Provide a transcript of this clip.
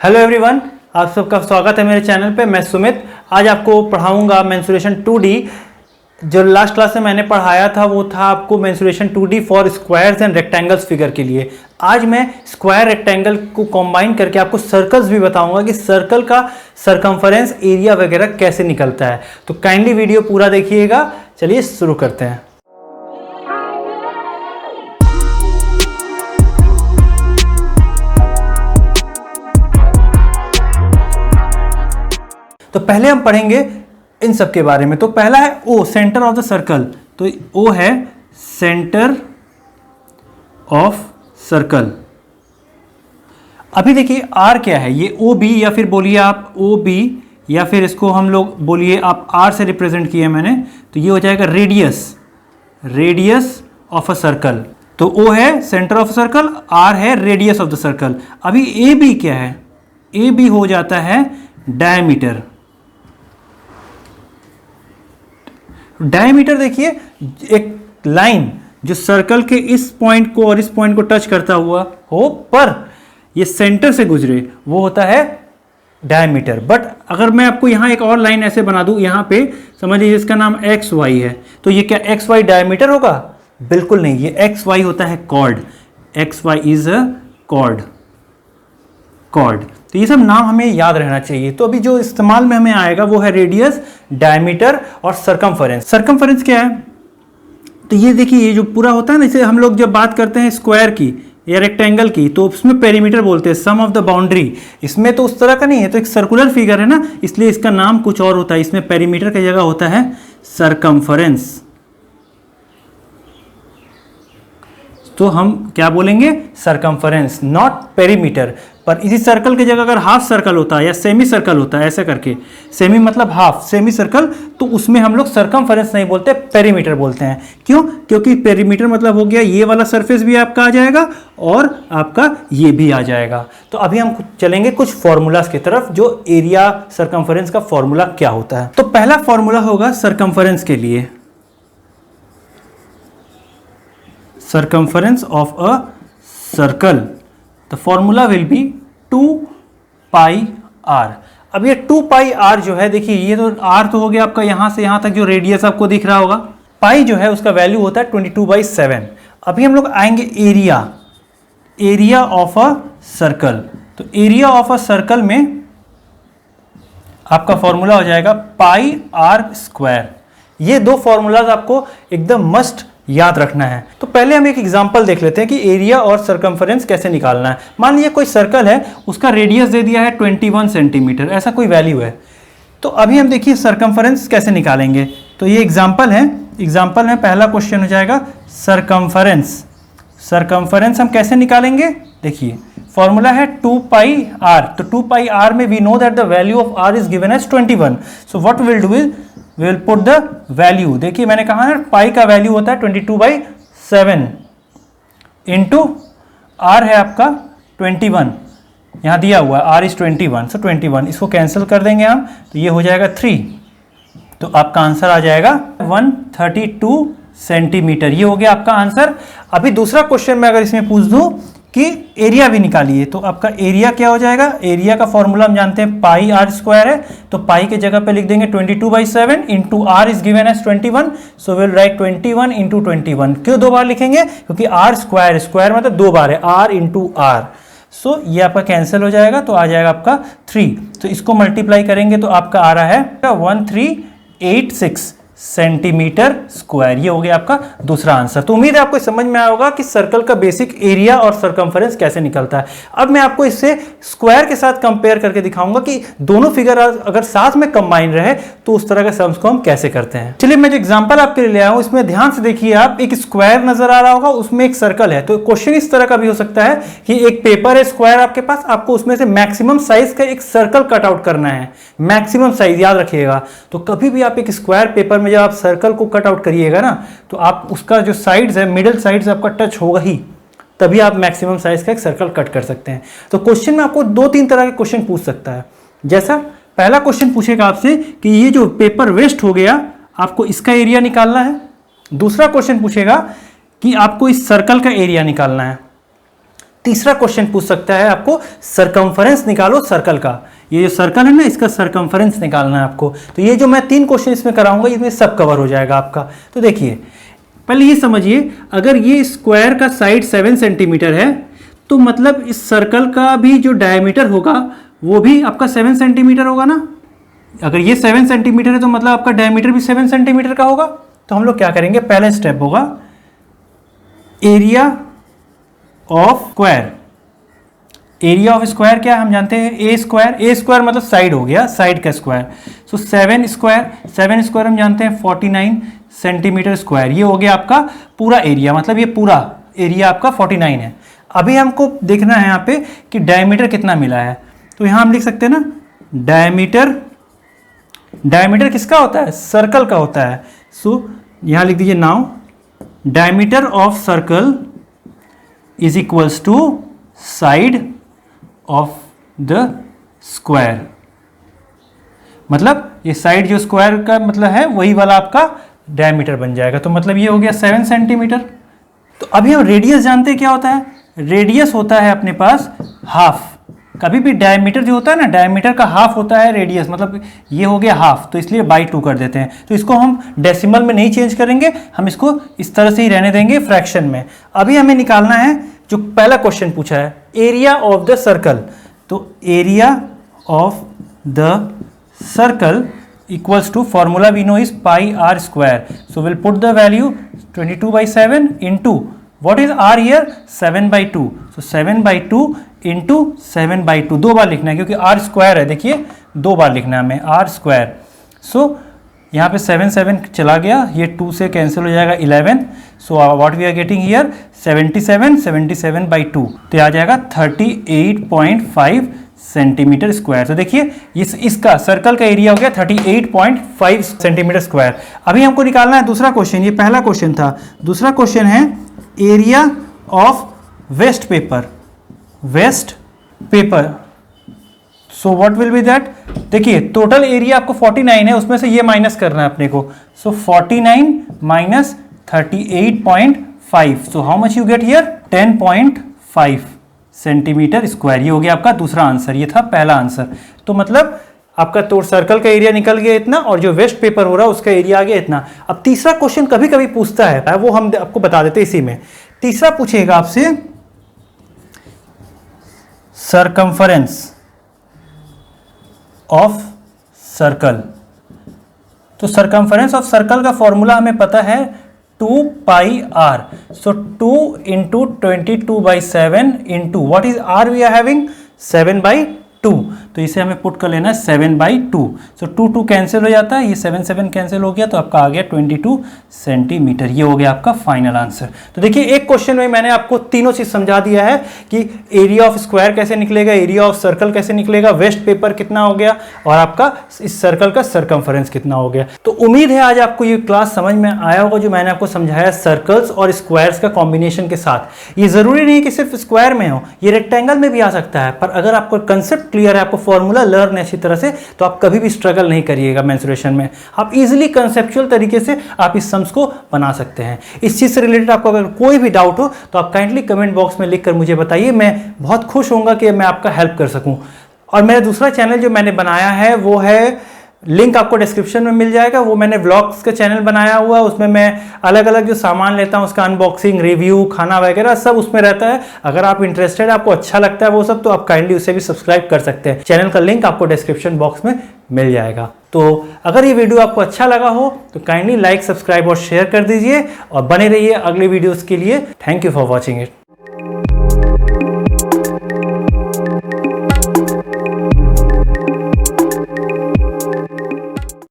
Hello everyone, आप सबका स्वागत है मेरे चैनल पे। मैं सुमित आज आपको पढ़ाऊंगा मेंसुरेशन 2D। जो लास्ट क्लास में मैंने पढ़ाया था वो था आपको mensuration 2D for squares and rectangles figure के लिए। आज मैं स्क्वायर रेक्टेंगल को कंबाइन करके आपको सर्कल्स भी बताऊंगा कि सर्कल का सरकमफरेंस एरिया वगैरह कैसे निकलता है। तो काइंडली वीडियो पूरा देखिएगा। चलिए शुरू करते हैं। तो पहले हम पढ़ेंगे इन सब के बारे में। तो पहला है ओ, सेंटर ऑफ द सर्कल। तो ओ है सेंटर ऑफ सर्कल। अभी देखिए आर क्या है, ये ओ बी या फिर बोलिए आप ओ बी या फिर इसको हम लोग बोलिए आप आर से रिप्रेजेंट किया मैंने, तो ये हो जाएगा रेडियस ऑफ अ सर्कल। तो ओ है सेंटर ऑफ सर्कल, आर है रेडियस ऑफ द सर्कल। अभी ए बी क्या है, ए बी हो जाता है डायमीटर। डायमीटर देखिए एक लाइन जो सर्कल के इस पॉइंट को और इस पॉइंट को टच करता हुआ हो पर ये सेंटर से गुजरे, वो होता है डायमीटर। बट अगर मैं आपको यहां एक और लाइन ऐसे बना दूं, यहां पे समझ लीजिए इसका नाम एक्स वाई है, तो ये क्या एक्स वाई डायमीटर होगा? बिल्कुल नहीं, ये एक्स वाई होता है chord. X Y is a chord. तो ये सब नाम हमें याद रहना चाहिए। तो अभी जो इस्तेमाल में हमें आएगा वो है रेडियस, डायमीटर और सरकमफरेंस। सरकमफरेंस क्या है? तो ये देखिए, ये जो पूरा होता है ना, इसे हम लोग जब बात करते हैं स्क्वायर की या रेक्टेंगल की तो उसमें पेरीमीटर बोलते हैं, सम ऑफ द बाउंड्री। इसमें तो उस तरह का नहीं है, तो एक सर्कुलर फिगर है ना, इसलिए इसका नाम कुछ और होता है। इसमें पेरीमीटर की जगह होता है सरकमफरेंस। तो हम क्या बोलेंगे? Circumference, not perimeter. पर इसी सर्कल की जगह अगर हाफ सर्कल होता है या सेमी सर्कल होता है, ऐसा करके, सेमी मतलब हाफ, सेमी सर्कल, तो उसमें हम लोग सरकमफरेंस नहीं बोलते, पेरीमीटर बोलते हैं। क्यों? क्योंकि पेरीमीटर मतलब हो गया ये वाला सरफेस भी आपका आ जाएगा और आपका ये भी आ जाएगा। तो अभी हम चलेंगे कुछ फॉर्मूलाज की तरफ, जो एरिया सरकमफरेंस का फॉर्मूला क्या होता है। तो पहला फॉर्मूला होगा सरकमफरेंस के लिए, circumference of a circle, the formula will be 2 pi r। अब ये 2 pi r जो है, देखिए ये तो r तो हो गया आपका यहाँ से यहाँ तक जो रेडियस आपको दिख रहा होगा। पाई जो है उसका वैल्यू होता है 22/7। अभी हम लोग आएंगे एरिया ऑफ अ सर्कल। तो एरिया ऑफ अ सर्कल में आपका फॉर्मूला हो जाएगा पाई r स्क्वायर। ये दो फॉर्मूलाज आपको एकदम मस्ट याद रखना है। तो पहले हम एक एग्जांपल देख लेते हैं कि एरिया और सरकमफरेंस कैसे निकालना है। मान लीजिए कोई सर्कल है, उसका रेडियस दे दिया है 21 सेंटीमीटर, ऐसा कोई वैल्यू है। तो अभी हम देखिए सरकमफरेंस कैसे निकालेंगे। तो ये एग्जांपल में पहला क्वेश्चन हो जाएगा सरकमफरेंस। सरकमफरेंस हम कैसे निकालेंगे? देखिए फॉर्मूला है 2 पाई r। तो 2 पाई r में we know that the value of r is given as 21। So what will do is we will put the value। देखिए मैंने कहा ना पाई का वैल्यू होता है 22/7 इंटू आर है आपका 21, यहाँ दिया हुआ है r इज 21। सो 21 इसको कैंसिल कर देंगे हम, तो ये हो जाएगा 3। तो आपका आंसर आ जाएगा 132 सेंटीमीटर। ये हो गया आपका आंसर। अभी दूसरा क्वेश्चन में अगर इसमें पूछ दूं कि एरिया भी निकालिए, तो आपका एरिया क्या हो जाएगा? एरिया का फॉर्मूला हम जानते हैं पाई r स्क्वायर है, तो पाई के जगह पे लिख देंगे 22/7 into R is given as 21। So will write 21 into 21। क्यों दो बार लिखेंगे? क्योंकि r स्क्वायर मतलब दो बार है, r इंटू आर। सो ये आपका कैंसिल हो जाएगा, तो आ जाएगा आपका 3। तो इसको मल्टीप्लाई करेंगे तो आपका आ रहा है 1386 सेंटीमीटर स्क्वायर। ये हो गया आपका दूसरा आंसर। तो उम्मीद है आपको समझ में आया होगा कि सर्कल का बेसिक एरिया और सरकमफरेंस कैसे निकलता है। अब मैं आपको इससे स्क्वायर के साथ कंपेयर करके दिखाऊंगा कि दोनों फिगर अगर साथ में कंबाइन रहे तो उस तरह के सम्स को हम कैसे करते हैं। चलिए मैं जो एग्जांपल आपके लिए ले आया हूं, इसमें ध्यान से देखिए आप, एक स्क्वायर नजर आ रहा होगा, उसमें एक सर्कल है। तो क्वेश्चन इस तरह का भी हो सकता है कि एक पेपर है स्क्वायर आपके पास, आपको उसमें से मैक्सिमम साइज का एक सर्कल कट आउट करना है। मैक्सिमम साइज याद रखिएगा। तो कभी भी आप एक स्क्वायर पेपर में जब आप सर्कल को कट आउट करिएगा ना, तो आप उसका जो साइड्स है, मिडिल साइड्स आपका टच होगा ही, तभी आप मैक्सिमम साइज का एक सर्कल कट कर सकते हैं। तो क्वेश्चन में आपको 2-3 तरह के क्वेश्चन पूछ सकता है। जैसा पहला क्वेश्चन पूछेगा आपसे कि ये जो पेपर वेस्ट हो गया, आपको इसका एरिया निकालना है। दूसरा क्वेश्चन पूछेगा कि आपको इस सर्कल का एरिया निकालना है। तीसरा क्वेश्चन पूछ सकता है आपको सरकमफरेंस निकालो सर्कल का। ये जो सर्कल है ना, इसका सरकमफरेंस निकालना है आपको। तो ये जो मैं 3 क्वेश्चन इसमें कराऊंगा, इसमें सब कवर हो जाएगा आपका। तो देखिए पहले ये समझिए, अगर ये स्क्वायर का साइड 7 सेंटीमीटर है तो मतलब इस सर्कल का भी जो डायमीटर होगा वो भी आपका 7 सेंटीमीटर होगा ना। अगर ये 7 सेंटीमीटर है तो मतलब आपका डायमीटर भी 7 सेंटीमीटर का होगा। तो हम लोग क्या करेंगे, पहला स्टेप होगा area of square. Area of square क्या हम जानते हैं, ए स्क्वायर मतलब साइड हो गया, साइड का स्क्वायर। सो 7 स्क्वायर हम जानते हैं 49 सेंटीमीटर स्क्वायर। ये हो गया आपका पूरा एरिया, मतलब ये पूरा एरिया आपका 49 है। अभी हमको देखना है यहाँ पे कि डायमीटर कितना मिला है। तो यहाँ हम लिख सकते हैं ना, डायमीटर किसका होता है, सर्कल का होता है। सो यहाँ लिख दीजिए now diameter of circle is equals to side of the square. मतलब ये साइड जो स्क्वायर का मतलब है वही वाला आपका डायमीटर बन जाएगा। तो मतलब ये हो गया 7 सेंटीमीटर। तो अभी हम रेडियस जानते हैं क्या होता है, रेडियस होता है अपने पास हाफ। कभी भी डायमीटर जो होता है ना, डायमीटर का हाफ होता है रेडियस, मतलब ये हो गया हाफ, तो इसलिए बाई 2 कर देते हैं। तो इसको हम डेसिमल में नहीं चेंज करेंगे, हम इसको इस तरह से ही रहने देंगे फ्रैक्शन में। अभी हमें निकालना है जो पहला क्वेश्चन पूछा है, एरिया ऑफ द सर्कल। तो area of the circle equals to, formula we know is pi R square. So will put the value 22/7 into what is R here, 7/2। सो 7/2 इंटू 7/2, 2 बार लिखना है क्योंकि आर स्क्वायर है। देखिए 2 बार लिखना है हमें आर स्क्वायर। सो यहाँ पे 7 चला गया, ये 2 से कैंसिल हो जाएगा 11। So what we are getting here 77/2, तो आ जाएगा 38.5 सेंटीमीटर स्क्वायर। तो देखिए इसका सर्कल का एरिया हो गया 38.5 सेंटीमीटर स्क्वायर। अभी हमको निकालना है दूसरा क्वेश्चन, ये पहला क्वेश्चन था। दूसरा क्वेश्चन है area of waste paper. So what will be that, देखिए टोटल एरिया आपको 49 है, उसमें से ये माइनस करना है अपने को। सो 49 minus 38.5, so how much you get here 10.5 centimetre square. ये हो गया आपका दूसरा आंसर, ये था पहला आंसर। तो मतलब आपका तो सर्कल का एरिया निकल गया इतना, और जो वेस्ट पेपर हो रहा है उसका एरिया आ गया इतना। अब तीसरा क्वेश्चन कभी कभी पूछता है, वो हम आपको बता देते इसी में। तीसरा पूछेगा आपसे सरकमफरेंस ऑफ सर्कल। तो सरकमफरेंस ऑफ सर्कल का फॉर्मूला हमें पता है 2 pi r. So 2 into 22/7 into what is r we are having 7/2। तो इसे हमें पुट कर लेना है 7/2। सो 2 कैंसिल हो जाता है, ये 7 कैंसिल हो गया, तो आपका आ गया 22 सेंटीमीटर। ये हो गया आपका फाइनल आंसर। तो देखिए एक क्वेश्चन में मैंने आपको तीनों चीज समझा दिया है कि एरिया ऑफ स्क्वायर कैसे निकलेगा, एरिया ऑफ सर्कल कैसे निकलेगा, वेस्ट पेपर कितना हो गया, और आपका इस सर्कल का सरकमफरेंस कितना हो गया। तो उम्मीद है आज आपको ये क्लास समझ में आया होगा, जो मैंने आपको समझाया सर्कल्स और स्क्वायर्स का कॉम्बिनेशन के साथ। ये जरूरी नहीं कि सिर्फ स्क्वायर में हो, ये रेक्टेंगल में भी आ सकता है। पर अगर आपको कंसेप्ट क्लियर है, आपको फॉर्मूला लर्न है अच्छी तरह से, तो आप कभी भी स्ट्रगल नहीं करिएगा मेंसुरेशन में। आप इजीली कंसेप्चुअल तरीके से आप इस सम्स को बना सकते हैं। इस चीज से रिलेटेड आपको अगर कोई भी डाउट हो तो आप काइंडली कमेंट बॉक्स में लिखकर मुझे बताइए, मैं बहुत खुश होऊंगा कि मैं आपका हेल्प कर सकूं। और मेरा दूसरा चैनल जो मैंने बनाया है वो है, लिंक आपको डिस्क्रिप्शन में मिल जाएगा, वो मैंने व्लॉग्स का चैनल बनाया हुआ है। उसमें मैं अलग अलग जो सामान लेता हूँ उसका अनबॉक्सिंग, रिव्यू, खाना वगैरह सब उसमें रहता है। अगर आप इंटरेस्टेड है, आपको अच्छा लगता है वो सब, तो आप काइंडली उसे भी सब्सक्राइब कर सकते हैं। चैनल का लिंक आपको डिस्क्रिप्शन बॉक्स में मिल जाएगा। तो अगर ये वीडियो आपको अच्छा लगा हो तो काइंडली लाइक, सब्सक्राइब और शेयर कर दीजिए, और बने रहिए अगले वीडियोज़ के लिए। Thank you for watching it.